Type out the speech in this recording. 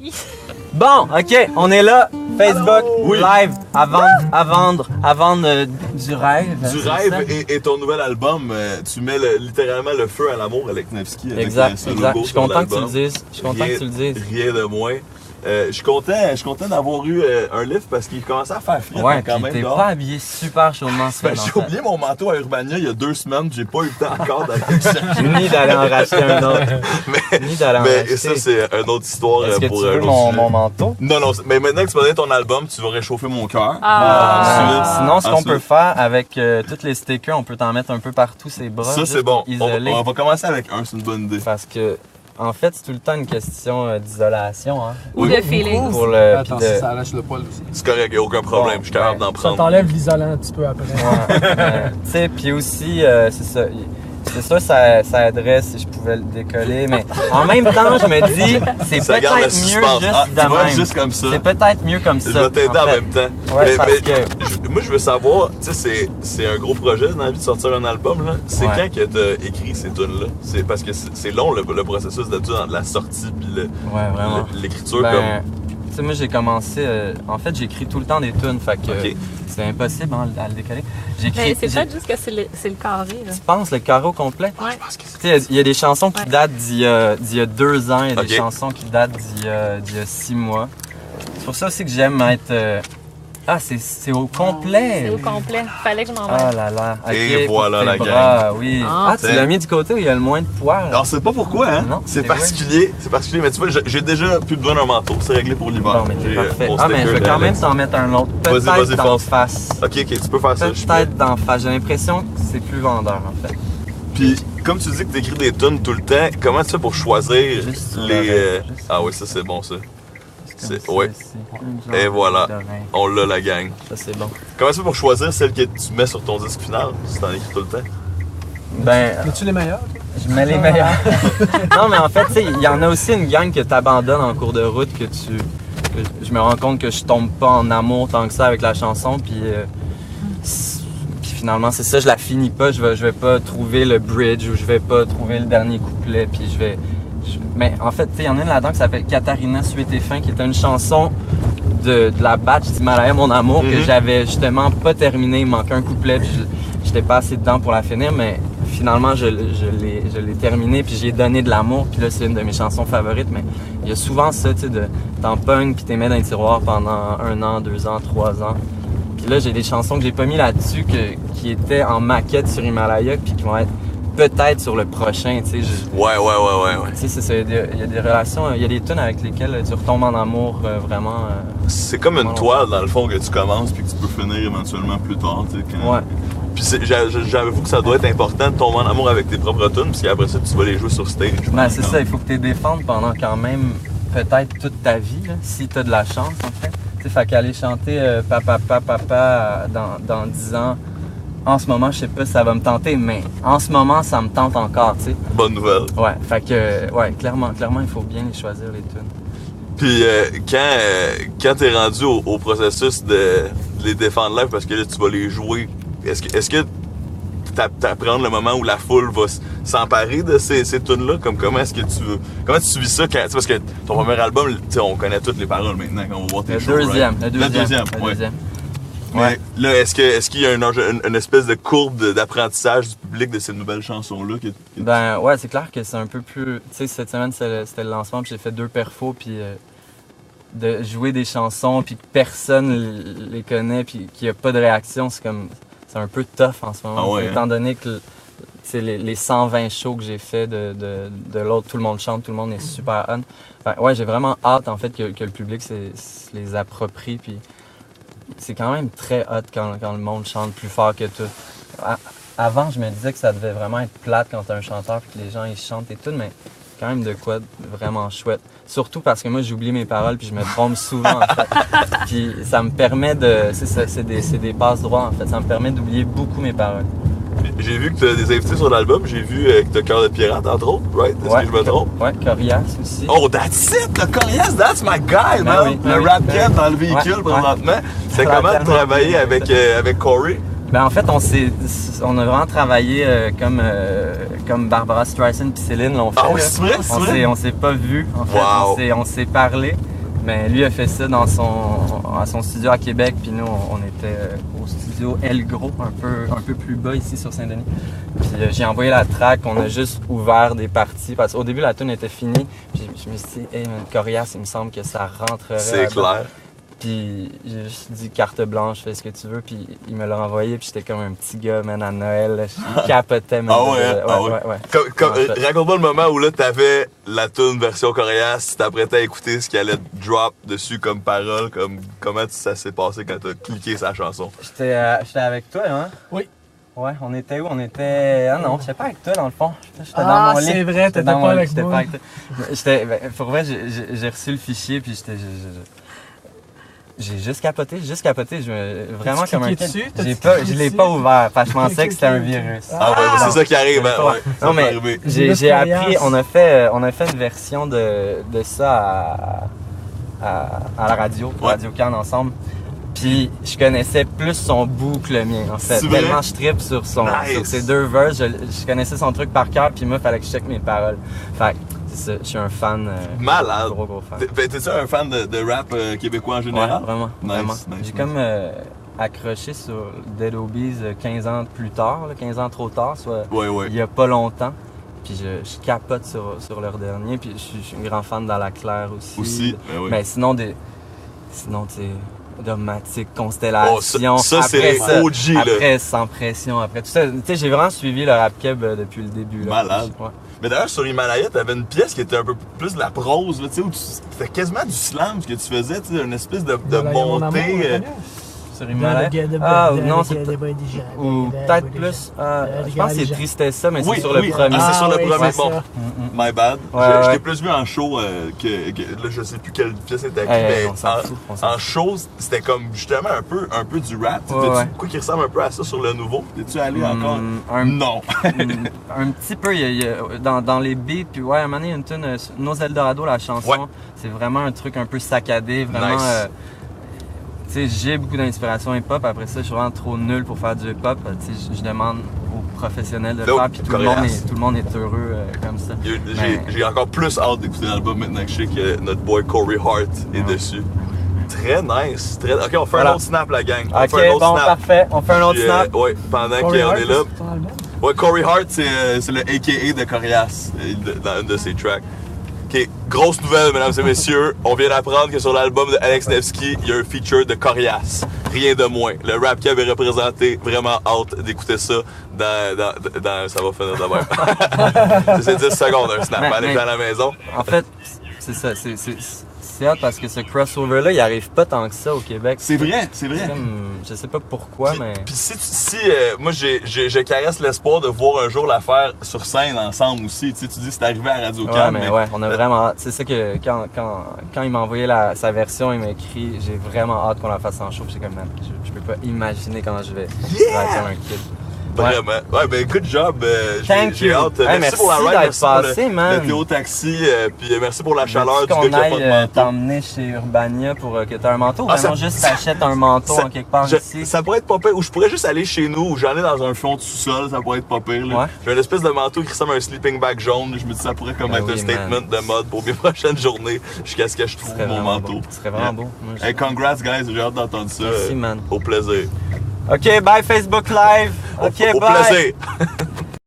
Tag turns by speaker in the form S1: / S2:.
S1: Oui.
S2: Bon, OK, on est là. Facebook,
S3: Oui.
S2: live, à vendre du rêve.
S3: Du
S2: c'est
S3: rêve
S2: ça?
S3: et ton nouvel album, tu mets littéralement le feu à l'amour avec Nevsky. Avec
S2: Exact,
S3: ce
S2: exact.
S3: logo
S2: Je suis
S3: sur
S2: content que tu le
S3: l'album.
S2: dises. Je suis content que tu le dises.
S3: Rien de moins. Je suis content d'avoir eu un lift parce qu'il commençait à faire frais
S2: Ouais,
S3: quand
S2: puis
S3: même.
S2: t'es
S3: dehors.
S2: pas habillé super chaudement ce
S3: Ben,
S2: matin.
S3: j'ai oublié mon manteau à Urbania il y a 2 semaines, j'ai pas eu le temps encore d'aller le chercher.
S2: Ni d'aller en racheter un autre. Ni d'aller en
S3: Mais
S2: racheter.
S3: ça, c'est une autre histoire
S2: Est-ce que
S3: pour
S2: tu
S3: un
S2: veux
S3: autre
S2: mon
S3: sujet.
S2: manteau?
S3: Non, mais maintenant que tu m'as donné ton album, tu vas réchauffer mon cœur.
S2: Sinon, ce qu'on
S3: ensuite-
S2: peut faire avec tous les stickers, on peut t'en mettre un peu partout ses bras.
S3: Ça,
S2: juste
S3: c'est bon.
S2: pour isoler.
S3: On va commencer avec un, c'est une bonne idée.
S2: Parce que, en fait, c'est tout le temps une question d'isolation. Hein.
S1: Ou de feeling.
S2: Pour le,
S4: Attends,
S2: puis de-
S4: ça lâche le poil aussi.
S3: C'est correct, il n'y a aucun problème,
S2: Bon,
S3: je suis capable
S2: ben,
S3: d'en
S4: Ça
S3: prendre.
S4: t'enlève l'isolant un petit peu après.
S2: Ouais, tu sais, puis aussi, c'est ça. C'est sûr, ça aiderait si je pouvais le décoller, mais en même temps, je me dis, c'est
S3: Ça garde le
S2: peut-être mieux
S3: suspense.
S2: juste
S3: Ah,
S2: de
S3: tu vois,
S2: même.
S3: juste comme ça.
S2: C'est peut-être mieux comme ça.
S3: Je vais t'aider en
S2: fait.
S3: même temps.
S2: Ouais, parce
S3: moi, je veux savoir, tu sais, c'est un gros projet dans la vie de sortir un album, là. C'est
S2: Ouais.
S3: quand que t'as écrit ces tunes-là? C'est parce que c'est long, le processus de la sortie puis
S2: Ouais, vraiment.
S3: l'écriture.
S2: Ben, tu sais, moi, j'ai commencé... en fait, j'écris tout le temps des tunes, fait que
S3: Ok.
S2: c'est impossible hein, à le décoller.
S1: Mais c'est
S2: j'ai-
S1: peut-être juste que c'est le carré. Là.
S2: Tu penses le carreau complet?
S1: Ouais.
S3: Je pense que c'est...
S2: Tu sais, il y a des chansons qui
S1: Ouais.
S2: datent d'il y a 2 ans, il y a
S3: Ok.
S2: des chansons qui datent d'il y a 6 mois. C'est pour ça aussi que j'aime être... Ah, c'est au complet!
S1: C'est au complet. Fallait que je m'en
S2: Ah
S1: mette.
S2: là là. Ok,
S3: Et
S2: pour
S3: voilà
S2: tes
S3: la
S2: bras, oui.
S1: Ah.
S2: Ah, tu l'as mis du côté où il y a le moins de poils.
S3: Alors, c'est pas pourquoi, hein?
S2: Non,
S3: c'est
S2: c'est
S3: particulier, mais tu vois, j'ai déjà plus besoin d'un manteau, c'est réglé pour l'hiver.
S2: Bon, mais t'es
S3: J'ai,
S2: parfait.
S3: mon
S2: Ah, mais je
S3: sticker
S2: vais quand même
S3: d'Alex.
S2: t'en mettre un autre.
S3: Vas-y,
S2: Peut-être
S3: vas-y,
S2: d'en
S3: fonce.
S2: face.
S3: Ok, tu peux faire ça, je suis prêt.
S2: Peut-être d'en face. J'ai l'impression que c'est plus vendeur, en fait.
S3: Puis, comme tu dis que tu écris des tunes tout le temps, comment tu fais pour choisir
S2: Juste sur
S3: les.
S2: l'oreille, juste.
S3: Ah oui, ça c'est bon ça.
S2: Comme
S3: C'est-
S2: ça,
S3: ouais.
S2: ici. Une
S3: Et
S2: genre
S3: voilà.
S2: d'oreille.
S3: On l'a la gang.
S2: Ça, c'est bon.
S3: Comment tu fais pour choisir celle que tu mets sur ton disque final, si t'en écris tout le temps?
S2: Ben,
S4: Es-tu les meilleurs?
S2: je mets les meilleurs. Non, mais en fait, tu sais, il y en a aussi une gang que t'abandonnes en cours de route, que je me rends compte que je tombe pas en amour tant que ça avec la chanson, puis finalement, c'est ça, je la finis pas, je vais pas trouver le bridge ou je vais pas trouver le dernier couplet, puis mais en fait, tu sais, il y en a une là-dedans qui s'appelle Katharina Suite et Fin, qui était une chanson de la batch d'Himalaya Mon Amour que
S3: Mhm.
S2: j'avais justement pas terminé, il manquait un couplet, puis j'étais pas assez dedans pour la finir, mais finalement je l'ai terminé, puis j'ai donné de l'amour, puis là c'est une de mes chansons favorites, mais il y a souvent ça, tu sais, t'en pognes puis t'es mets dans les tiroirs pendant 1 an, 2 ans, 3 ans. Puis là j'ai des chansons que j'ai pas mis là-dessus qui étaient en maquette sur Himalaya, puis qui vont être peut-être sur le prochain, tu sais.
S3: Ouais.
S2: Tu sais, c'est ça, il y a des relations, il y a des tunes avec lesquelles tu retombes en amour vraiment.
S3: C'est comme une toile dans le fond que tu commences puis que tu peux finir éventuellement plus tard, tu sais. Quand...
S2: Ouais.
S3: Puis j'avoue que ça doit être important de tomber en amour avec tes propres tunes, parce qu'après ça, tu vas les jouer sur stage.
S2: Ben, c'est ça, il faut que tu les défendes pendant quand même peut-être toute ta vie, là, si tu as de la chance en fait. Tu sais, fait qu'aller chanter Papa, dans 10 ans, en ce moment, je sais pas si ça va me tenter, mais en ce moment, ça me tente encore, tu sais.
S3: Bonne nouvelle.
S2: Ouais, fait que, ouais, clairement, il faut bien les choisir, les tunes.
S3: Puis quand t'es rendu au processus de les défendre live, parce que là, tu vas les jouer, est-ce que t'apprends le moment où la foule va s'emparer de ces tunes-là? Comment est-ce que comment tu vis ça? Parce que ton premier album, tu sais, on connaît toutes les paroles maintenant quand on va voir tes
S2: Le
S3: shows,
S2: deuxième,
S3: right?
S2: le deuxième.
S3: Mais
S2: Ouais.
S3: là, est-ce qu'il y a une espèce de courbe d'apprentissage du public de ces nouvelles chansons-là?
S2: Ben ouais, c'est clair que c'est un peu plus... Tu sais, cette semaine, c'était le lancement, puis j'ai fait 2 perfos, puis de jouer des chansons, puis que personne les connaît, puis qu'il n'y a pas de réaction, c'est un peu tough en ce moment.
S3: Ah ouais,
S2: Étant donné que les 120 shows que j'ai fait de l'autre, tout le monde chante, tout le monde est super on. Fait, ouais, j'ai vraiment hâte, en fait, que le public se les approprie, puis c'est quand même très hot quand le monde chante plus fort que tout. Avant, je me disais que ça devait vraiment être plate quand t'es un chanteur puis que les gens ils chantent et tout, mais quand même de quoi de vraiment chouette. Surtout parce que moi j'oublie mes paroles puis je me trompe souvent en fait. Puis ça me permet c'est des passes droits en fait, ça me permet d'oublier beaucoup mes paroles.
S3: J'ai vu que tu as des invités sur l'album, j'ai vu que tu as Cœur de Pirate, entre autres, right? Est-ce que je me trompe?
S2: Ouais, Corias aussi.
S3: Oh, that's it! Le Corias, that's my guy, man!
S2: Oui,
S3: le
S2: oui,
S3: rap
S2: oui.
S3: cat dans le véhicule
S2: Ouais,
S3: présentement. C'est
S2: Ça va
S3: comment de
S2: tellement
S3: travailler
S2: bien.
S3: avec Corey?
S2: Ben en fait, on a vraiment travaillé comme Barbara Streisand puis Céline l'ont fait.
S3: Ah oui,
S2: là.
S3: c'est vrai?
S2: On s'est pas vus, en fait.
S3: Wow.
S2: On s'est parlé. Mais lui a fait ça à son studio à Québec, puis nous, on était au studio El Gros, un peu plus bas ici sur Saint-Denis. Puis j'ai envoyé la track, on a juste ouvert des parties, parce qu'au début, la tune était finie, puis je me suis dit, hey, man, Corias, il me semble que ça rentrerait.
S3: C'est clair.
S2: Puis j'ai juste dit carte blanche, fais ce que tu veux, puis il me l'a envoyé, puis j'étais comme un petit gars, man, à Noël, là, je capotais, man.
S3: Ouais. Raconte-moi le moment où là, t'avais la tune version coréas, tu t'apprêtais à écouter ce qui allait drop dessus comme parole, comment ça s'est passé quand t'as cliqué sa chanson?
S2: J'étais avec toi, hein?
S4: Oui.
S2: Ouais, on était où? On était... Ah non, j'étais pas avec toi, dans le fond. J'étais dans mon lit.
S4: C'est vrai, t'étais pas avec moi.
S2: Pour vrai, j'ai reçu le fichier, puis j'ai juste capoté, vraiment comme un kid. Je l'ai pas ouvert, parce que je pensais que c'était un virus.
S3: Ah ouais, c'est ça qui arrive, hein? Ouais,
S2: non, mais j'ai appris, on a fait une version de ça à la radio, Radio Cannes ensemble. Puis je connaissais plus son bout que le mien, en fait.
S3: C'est vrai?
S2: Tellement je trippe sur ses deux verses, je connaissais son truc par cœur, puis moi, il fallait que je check mes paroles. Fait que c'est ça, je suis un fan.
S3: Malade.
S2: Gros fan.
S3: T'es-tu un fan de rap québécois en général?
S2: Ouais, vraiment. Vraiment. J'ai comme accroché sur Dead Obies 15 ans plus tard, 15 ans trop tard, soit il y a pas longtemps. Puis je capote sur leur dernier, puis je suis un grand fan dans la Claire aussi.
S3: Ben oui.
S2: Mais sinon, tu sais, Dogmatique, Constellation.
S3: Ça c'est OG, là.
S2: Après, Sans Pression, après tout ça. Tu sais, j'ai vraiment suivi le rap keb depuis le début. Là.
S3: Malade.
S2: Ouais.
S3: Mais d'ailleurs, sur Himalaya, t'avais une pièce qui était un peu plus de la prose, là, tu sais, où c'était quasiment du slam ce que tu faisais, tu sais, une espèce de montée.
S2: Sur Himalaya. Non, c'est ou peut-être plus. Je pense que c'est Tristessa, mais c'est sur le premier.
S3: Ah, c'est sur le premier.
S4: Bon,
S3: my bad. Je t'ai plus vu en show que là, je sais plus quelle pièce c'était mais en show, c'était comme justement un peu du rap. T'as-tu quoi qui ressemble un peu à ça sur le nouveau? T'es-tu allé encore? Non.
S2: Un petit peu, dans les beats, puis ouais, à un moment donné, il y a une tune, Nos Eldorado, la chanson, c'est vraiment un truc un peu saccadé, vraiment.
S3: Nice.
S2: Tu sais, j'ai beaucoup d'inspiration hip-hop. Après ça, je suis vraiment trop nul pour faire du hip-hop. Tu sais, je demande aux professionnels de le faire, puis tout le monde est heureux comme ça.
S3: J'ai encore plus hâte d'écouter l'album maintenant que je sais que notre boy Corey Hart est dessus. Très nice. Ok, on fait un autre snap, la gang.
S2: Parfait. On fait un autre snap.
S3: Ouais, pendant qu'on est là. Ouais, Corey Hart, c'est le AKA de Corias dans une de ses tracks. OK, grosse nouvelle, mesdames et messieurs. On vient d'apprendre que sur l'album de Alex Nevsky, il y a un feature de Corias. Rien de moins. Le rap qui avait représenté, vraiment hâte d'écouter ça dans ça va finir de même. C'est 10 secondes un snap. Allez à la maison.
S2: En fait, c'est ça. C'est hot parce que ce crossover-là, il arrive pas tant que ça au Québec.
S3: C'est vrai.
S2: Je sais pas pourquoi, mais...
S3: Puis si moi, je caresse l'espoir de voir un jour la faire sur scène ensemble aussi. Tu sais, tu dis c'est arrivé à Radio Cannes.
S2: Mais on a vraiment... C'est ça que quand il m'a envoyé sa version, il m'a écrit « J'ai vraiment hâte qu'on la fasse en show. » Puis j'ai comme, man, je peux pas imaginer comment je vais faire un kid.
S3: Vraiment. Ouais, ben good job. J'ai hâte.
S2: Merci
S3: pour la ride, merci
S2: passé,
S3: pour
S2: man.
S3: le Théo Taxi, puis merci pour la chaleur du gars
S2: qu'on
S3: qui a pas de
S2: aille
S3: manteau.
S2: t'emmener chez Urbania pour que t'aies un manteau ou vraiment juste t'achètes un manteau en quelque part ici?
S3: Ça pourrait être pas pire. Ou je pourrais juste aller chez nous, ou j'en ai dans un fond de sous-sol, ça pourrait être pas pire. Là. J'ai une espèce de manteau qui ressemble à un sleeping bag jaune. Je me dis ça pourrait comme être un statement de mode pour mes prochaines journées jusqu'à ce que je trouve mon manteau.
S2: Ce serait vraiment beau.
S3: Hey, congrats guys, j'ai hâte d'entendre ça.
S2: Merci, man.
S3: Au plaisir.
S2: OK, bye Facebook Live. OK,
S3: au
S2: bye.
S3: Plaisir.